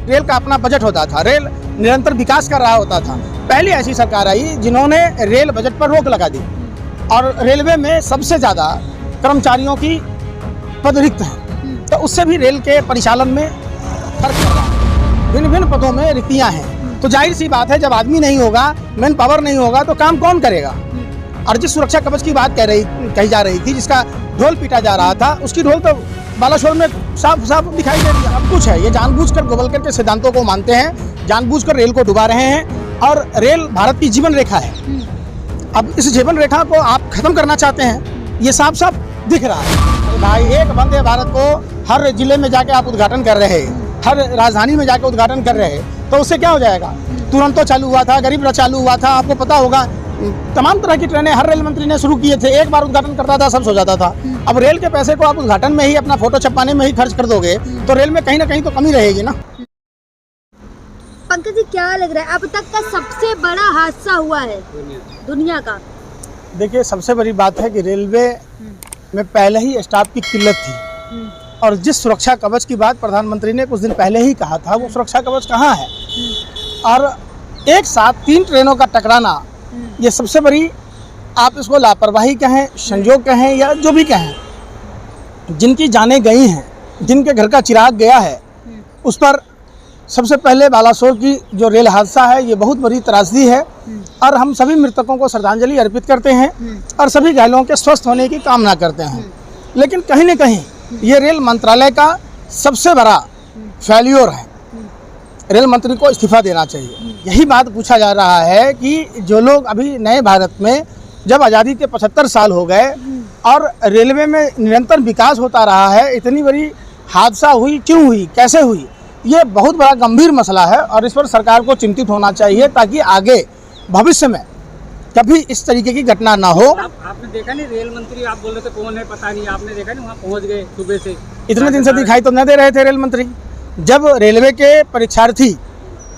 Rail का अपना budget होता था, रेल निरंतर विकास कर रहा होता था। पहली ऐसी सरकार आई जिन्होंने रेल बजट पर रोक लगा दी और रेलवे में सबसे ज़्यादा कर्मचारियों की पद रिक्त हैं, तो उससे भी रेल के परिचालन में फर्क पड़ रहा है। भिन्न भिन्न पदों में रिक्तियाँ हैं, तो जाहिर सी बात है जब आदमी नहीं होगा, मैन पावर नहीं होगा तो काम कौन करेगा। और जिस सुरक्षा कवच की बात कही जा रही थी, जिसका ढोल पीटा जा रहा था, उसकी ढोल तो बालासोर में साफ साफ दिखाई दे रही है। अब कुछ है, ये जानबूझकर गोवलकर के सिद्धांतों को मानते हैं, जानबूझकर रेल को डुबा रहे हैं और रेल भारत की जीवन रेखा है। अब इस जीवन रेखा को आप खत्म करना चाहते हैं, ये साफ साफ दिख रहा है। भाई एक वंदे भारत को हर जिले में जाके आप उद्घाटन कर रहे हैं, हर राजधानी में जाके उद्घाटन कर रहे हैं, तो उससे क्या हो जाएगा। तुरंत तो चालू हुआ था, गरीब रथ चालू हुआ था, आपको पता होगा तमाम तरह की ट्रेनें हर रेल मंत्री ने शुरू किए थे। एक बार उद्घाटन करता था, सब सो जाता था। अब रेल के पैसे को आप उद्घाटन में ही, अपना फोटो छपवाने में ही खर्च कर दोगे तो रेल में कहीं ना कहीं तो कमी रहेगी ना। पंकज जी, क्या लग रहा है अब तक का सबसे बड़ा हादसा हुआ है दुनिया का? देखिए, सबसे बड़ी बात है कि रेलवे में पहले ही स्टाफ की किल्लत थी और जिस सुरक्षा कवच की बात प्रधानमंत्री ने कुछ दिन पहले ही कहा था, वो सुरक्षा कवच कहाँ है। और एक साथ 3 ट्रेनों का टकराना, ये सबसे बड़ी, आप इसको लापरवाही कहें, संजोग कहें या जो भी कहें, जिनकी जानें गई हैं, जिनके घर का चिराग गया है, उस पर सबसे पहले बालासोर की जो रेल हादसा है, ये बहुत बड़ी त्रासदी है और हम सभी मृतकों को श्रद्धांजलि अर्पित करते हैं और सभी घायलों के स्वस्थ होने की कामना करते हैं। लेकिन कहीं न कहीं ये रेल मंत्रालय का सबसे बड़ा फेल्योर है। रेल मंत्री को इस्तीफा देना चाहिए। यही बात पूछा जा रहा है कि जो लोग अभी नए भारत में, जब आज़ादी के 75 साल हो गए और रेलवे में निरंतर विकास होता रहा है, इतनी बड़ी हादसा हुई, क्यों हुई, कैसे हुई, ये बहुत बड़ा गंभीर मसला है और इस पर सरकार को चिंतित होना चाहिए ताकि आगे भविष्य में कभी इस तरीके की घटना ना हो। आपने देखा नहीं, रेल मंत्री आप बोल रहे थे कौन है पता नहीं, आपने देखा नहीं, वहाँ पहुँच गए सुबह से। इतने दिन से दिखाई तो न दे रहे थे रेल मंत्री। जब रेलवे के परीक्षार्थी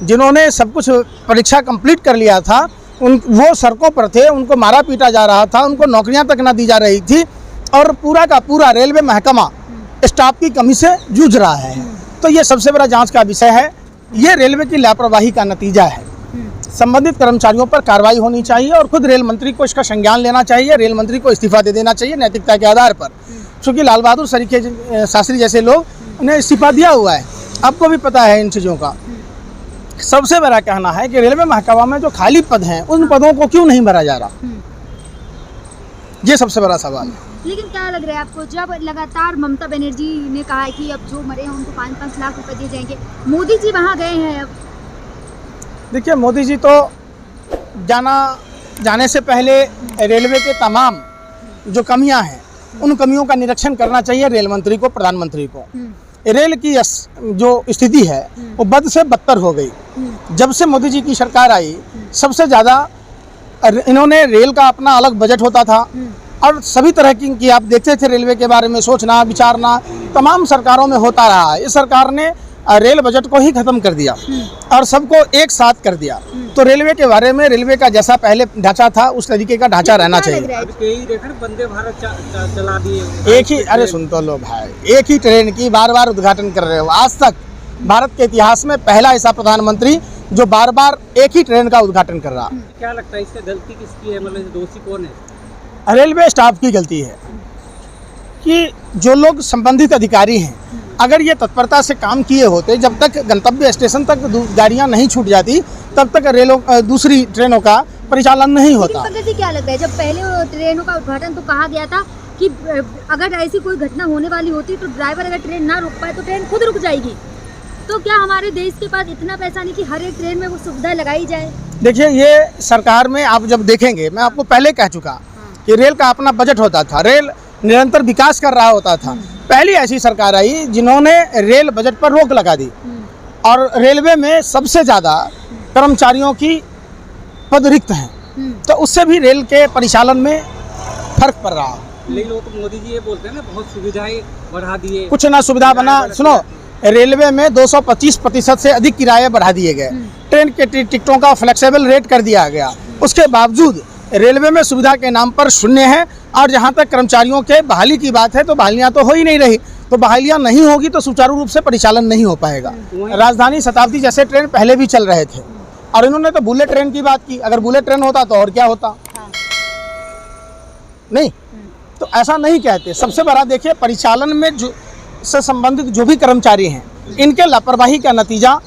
जिन्होंने सब कुछ परीक्षा कंप्लीट कर लिया था, वो सड़कों पर थे, उनको मारा पीटा जा रहा था, उनको नौकरियां तक ना दी जा रही थी और पूरा का पूरा रेलवे महकमा स्टाफ की कमी से जूझ रहा है। तो ये सबसे बड़ा जांच का विषय है। ये रेलवे की लापरवाही का नतीजा है। संबंधित कर्मचारियों पर कार्रवाई होनी चाहिए और खुद रेल मंत्री को इसका संज्ञान लेना चाहिए। रेल मंत्री को इस्तीफा दे देना चाहिए नैतिकता के आधार पर, क्योंकि लाल बहादुर शास्त्री जैसे लोग ने इस्तीफा दिया हुआ है। आपको भी पता है इन चीज़ों का। सबसे बड़ा कहना है कि रेलवे महकमा में जो खाली पद हैं, उन पदों को क्यों नहीं भरा जा रहा, ये सबसे बड़ा सवाल है। लेकिन क्या लग रहा है आपको, जब लगातार ममता बनर्जी ने कहा है कि अब जो मरे हैं उनको 5-5 लाख रुपए दिए जाएंगे, मोदी जी वहाँ गए हैं अब? देखिए, मोदी जी तो जाने से पहले रेलवे के तमाम जो कमियां हैं, उन कमियों का निरीक्षण करना चाहिए रेल मंत्री को, प्रधानमंत्री को। रेल की जो स्थिति है वो बद से बदतर हो गई। जब से मोदी जी की सरकार आई, सबसे ज़्यादा इन्होंने, रेल का अपना अलग बजट होता था और सभी तरह की आप देखते थे रेलवे के बारे में सोचना विचारना, तमाम सरकारों में होता रहा है। इस सरकार ने रेल बजट को ही खत्म कर दिया और सबको एक साथ कर दिया। तो रेलवे के बारे में, रेलवे का जैसा पहले ढांचा था उस तरीके का ढांचा रहना चाहिए। वंदे भारत चला दिए एक ही, अरे सुन तो लो भाई, एक ही ट्रेन की बार बार उद्घाटन कर रहे हो। आज तक भारत के इतिहास में पहला ऐसा प्रधानमंत्री जो बार बार एक ही ट्रेन का उद्घाटन कर रहा। क्या लगता है इससे गलती किसकी है, मतलब दोषी कौन है? रेलवे स्टाफ की गलती है कि जो लोग संबंधित अधिकारी हैं, अगर ये तत्परता से काम किए होते, जब तक गंतव्य स्टेशन तक गाड़ियां नहीं छूट जाती, तब तक दूसरी ट्रेनों का परिचालन नहीं होता। लेकिन क्या लगता है, जब पहले ट्रेनों का उद्घाटन तो कहा गया था कि अगर ऐसी कोई घटना होने वाली होती तो ड्राइवर अगर ट्रेन ना रुक पाए तो ट्रेन खुद रुक जाएगी, तो क्या हमारे देश के पास इतना पैसा नहीं कि हर एक ट्रेन में वो सुविधा लगाई जाए? देखिए, ये सरकार में आप जब देखेंगे, मैं आपको पहले कह चुका कि रेल का अपना बजट होता था, रेल निरंतर विकास कर रहा होता था। पहली ऐसी सरकार आई जिन्होंने रेल बजट पर रोक लगा दी और रेलवे में सबसे ज़्यादा कर्मचारियों की पद रिक्त हैं, तो उससे भी रेल के परिचालन में फर्क पड़ रहा है। लेकिन वो तो मोदी जी ये बोलते हैं ना, बहुत सुविधाएं बढ़ा दिए। कुछ ना सुविधा बना, सुनो, रेलवे में 225% से अधिक किराए बढ़ा दिए गए, ट्रेन के टिकटों का फ्लेक्सिबल रेट कर दिया गया। उसके बावजूद रेलवे में सुविधा के नाम पर शून्य है और जहां तक कर्मचारियों के बहाली की बात है तो बहालियां तो हो ही नहीं रही। तो बहालियाँ नहीं होगी तो सुचारू रूप से परिचालन नहीं हो पाएगा। राजधानी शताब्दी जैसे ट्रेन पहले भी चल रहे थे और इन्होंने तो बुलेट ट्रेन की बात की। अगर बुलेट ट्रेन होता तो और क्या होता, नहीं तो ऐसा नहीं कहते। सबसे बड़ा देखिए, परिचालन में जो से संबंधित जो भी कर्मचारी हैं, इनके लापरवाही का नतीजा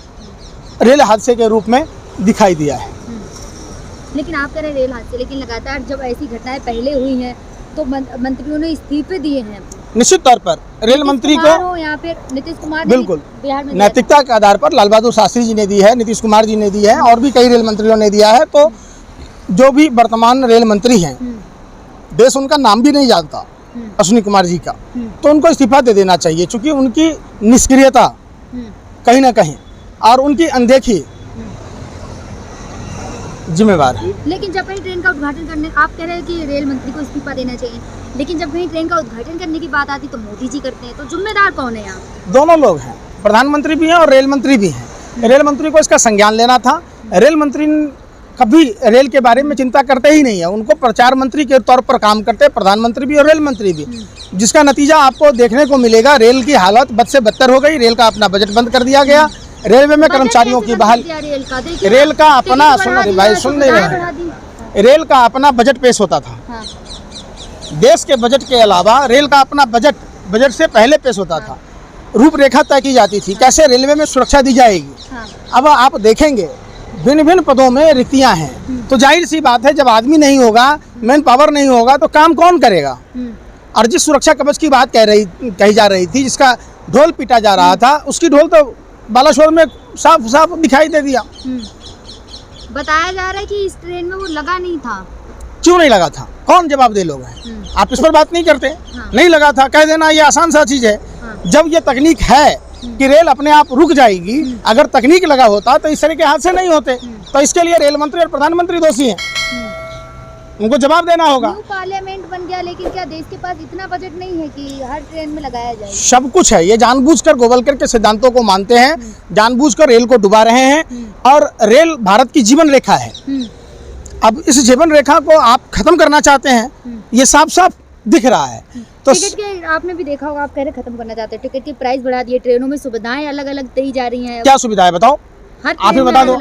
रेल हादसे के रूप में दिखाई दिया है। लेकिन आप कह रहे रेल हादसे, लेकिन लगातार जब ऐसी घटनाएं पहले हुई हैं तो मंत्रियों ने इस्तीफे दिए हैं। निश्चित तौर पर रेल मंत्री को यहाँ पे नीतीश कुमार ने बिल्कुल बिहार में नैतिकता के आधार पर लाल बहादुर शास्त्री जी ने दी है, नीतीश कुमार जी ने दी है और भी कई रेल मंत्रियों ने दिया है। तो जो भी वर्तमान रेल मंत्री हैं, देश उनका नाम भी नहीं जानता, अश्विनी कुमार जी का, तो उनको इस्तीफा दे देना चाहिए, क्योंकि उनकी निष्क्रियता कहीं ना कहीं और उनकी अनदेखी जिम्मेवार है। लेकिन जब कहीं ट्रेन का उद्घाटन करने, आप कह रहे हैं कि रेल मंत्री को इस्तीफा देना चाहिए, लेकिन जब कहीं ट्रेन का उद्घाटन करने की बात आती तो मोदी जी करते हैं, तो जिम्मेदार कौन है यहाँ? दोनों लोग हैं, प्रधानमंत्री भी हैं और रेल मंत्री भी हैं। रेल मंत्री को इसका संज्ञान लेना था। रेल मंत्री कभी रेल के बारे में चिंता करते ही नहीं है, उनको प्रचार मंत्री के तौर पर काम करते हैं, प्रधानमंत्री भी और रेल मंत्री भी, जिसका नतीजा आपको देखने को मिलेगा। रेल की हालत बद से बदतर हो गई, रेल का अपना बजट बंद कर दिया गया, रेलवे में कर्मचारियों की बहाल, रेल का अपना सुन रहे हैं, रेल का अपना बजट पेश होता था। देश के बजट के अलावा रेल का अपना बजट से पहले पेश होता था, रूपरेखा तय की जाती थी, कैसे रेलवे में सुरक्षा दी जाएगी। अब आप देखेंगे भिन्न भिन्न पदों में रिक्तियां हैं, तो जाहिर सी बात है, जब आदमी नहीं होगा, मैन पावर नहीं होगा, तो काम कौन करेगा। और जिस सुरक्षा कवच की बात कही जा रही थी, जिसका ढोल पीटा जा रहा था, उसकी ढोल तो बालासोर में साफ साफ दिखाई दे दिया। बताया जा रहा है कि इस ट्रेन में वो लगा नहीं था। क्यों नहीं लगा था? कौन जवाब दे लोग हैं? आप इस पर बात नहीं करते। नहीं लगा था कह देना ये आसान सा चीज है। जब ये तकनीक है कि रेल अपने आप रुक जाएगी, अगर तकनीक लगा होता तो इस तरह के हादसे नहीं होते। तो इसके लिए रेल मंत्री और प्रधानमंत्री दोषी हैं, उनको जवाब देना होगा। न्यू पार्लियामेंट बन गया, लेकिन क्या देश के पास इतना बजट नहीं है कि हर ट्रेन में लगाया जाए? सब कुछ है, ये जानबूझकर गोवलकर के सिद्धांतों को मानते हैं, जानबूझकर रेल को डुबा रहे हैं। और रेल भारत की जीवन रेखा है। अब इस जीवन रेखा को आप खत्म करना चाहते हैं, ये साफ साफ दिख रहा है। तो टिकट के आपने भी देखा होगा, आप कह रहे खत्म करना चाहते हैं, टिकट की प्राइस बढ़ा दिए, ट्रेनों में सुविधाएं अलग अलग दी जा रही हैं। क्या सुविधाएं बताओ, आप ही बता दो।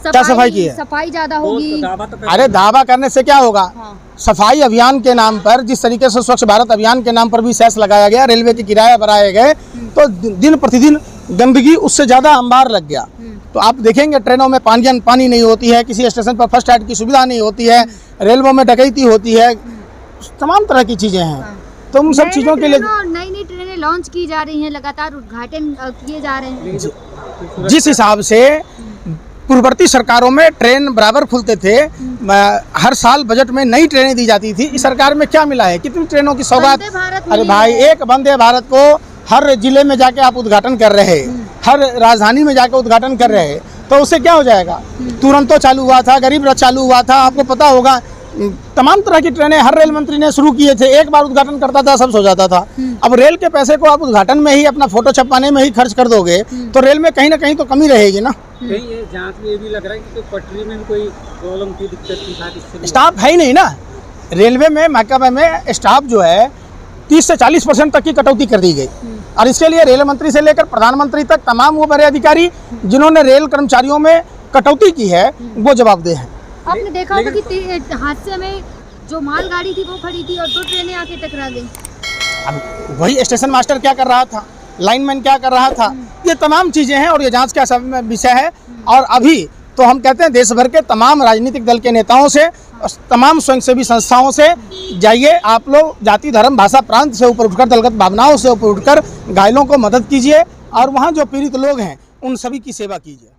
क्या सफाई की है? सफाई ज्यादा होगी। अरे दावा करने से क्या होगा। सफाई अभियान के नाम पर, जिस तरीके से स्वच्छ भारत अभियान के नाम पर भी सेस लगाया गया, रेलवे के किराए बढ़ाए गए, तो दिन प्रतिदिन गंदगी उससे ज्यादा अंबार लग गया। तो आप देखेंगे ट्रेनों में पानी नहीं होती है, किसी स्टेशन पर फर्स्ट एड की सुविधा नहीं होती है, रेलवे में डकैती होती है, तमाम तरह की चीजें हैं। तो उन सब चीजों के लिए नई ट्रेनें लॉन्च की जा रही हैं, लगातार उद्घाटन किए जा रहे हैं। जिस हिसाब से पूर्ववर्ती सरकारों में ट्रेन बराबर खुलते थे, हर साल बजट में नई ट्रेनें दी जाती थी, इस सरकार में क्या मिला है? कितनी ट्रेनों की सौगात। अरे भाई, एक वंदे भारत को हर जिले में जाके आप उद्घाटन कर रहे, हर राजधानी में जाके उद्घाटन कर रहे, तो उससे क्या हो जाएगा? तुरंतो चालू हुआ था, गरीब रथ चालू हुआ था, आपको पता होगा। तमाम तरह की ट्रेनें हर रेल मंत्री ने शुरू किए थे, एक बार उद्घाटन करता था, सब सो जाता था। अब रेल के पैसे को आप उद्घाटन में ही, अपना फोटो छपवाने में ही खर्च कर दोगे, तो रेल में कहीं ना कहीं तो कमी रहेगी ना। कहीं ये जांच में ये भी लग रहा है कि पटरी में भी कोई प्रॉब्लम की दिक्कत थी, स्टाफ है ही नहीं ना रेलवे में। महकमे में स्टाफ जो है 30 से 40% तक की कटौती कर दी गई, और इसके लिए रेल मंत्री से लेकर प्रधानमंत्री तक तमाम वो बड़े अधिकारी जिन्होंने रेल कर्मचारियों में कटौती की है, वो जवाबदेह हैं। आपने देखा होगा कि हादसे में जो मालगाड़ी थी वो खड़ी थी और 2 ट्रेनें आके टकरा गई। अब वही स्टेशन मास्टर क्या कर रहा था, लाइनमैन क्या कर रहा था, ये तमाम चीज़ें हैं और ये जांच का विषय है। और अभी तो हम कहते हैं देश भर के तमाम राजनीतिक दल के नेताओं से, तमाम स्वयंसेवी संस्थाओं से, जाइए आप लोग जाति धर्म भाषा प्रांत से ऊपर उठकर, दलगत भावनाओं से ऊपर उठकर घायलों को मदद कीजिए और वहाँ जो पीड़ित लोग हैं उन सभी की सेवा कीजिए।